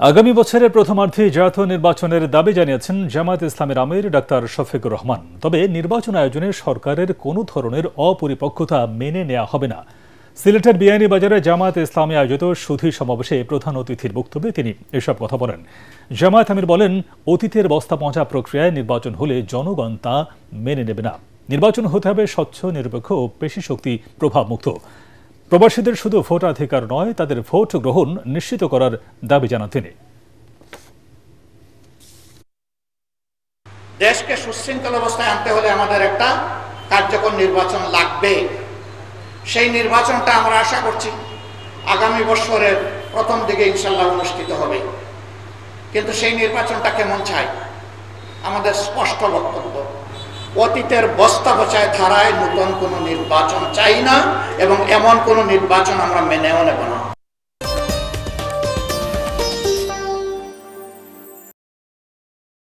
আগামী বছরের প্রথমার্ধে জাতীয় নির্বাচনের দাবি জানিয়েছেন জামায়াত ইসলামের আমির ডাক্তার শফিকুর রহমান। তবে নির্বাচন আয়োজনে সরকারের কোনো ধরনের অপরিপক্কতা মেনে নেওয়া হবে না। সিলেটের বিয়ানীবাজারে জামায়াত ইসলামী আয়োজিত সুধী সমাবেশে প্রধান অতিথির বক্তব্যে তিনি এসব কথা বলেন। জামায়াত আমির বলেন, অতীতের বস্তা পচা প্রক্রিয়ায় নির্বাচন হলে জনগণ তা মেনে নেবে না। নির্বাচন হতে হবে স্বচ্ছ, নিরপেক্ষ ও পেশিশক্তি প্রভাবমুক্ত। প্রবাসীদের শুধু ভোটাধিকার নয়, তাদের ভোট গ্রহণ নিশ্চিত করার দাবি জানান তিনি। দেশকে সুশৃঙ্খল অবস্থায় আনতে হলে আমাদের একটা কার্যকর নির্বাচন লাগবে। সেই নির্বাচনটা আমরা আশা করছি আগামী বছরের প্রথম দিকে ইনশাল্লাহ অনুষ্ঠিত হবে। কিন্তু সেই নির্বাচনটা কেমন চাই? আমাদের স্পষ্ট বক্তব্য, অতীতের বস্তা পচায় ধারায় নতুন কোনো নির্বাচন চাই না, এবং এমন কোনো নির্বাচন আমরা মেনেও নেব না।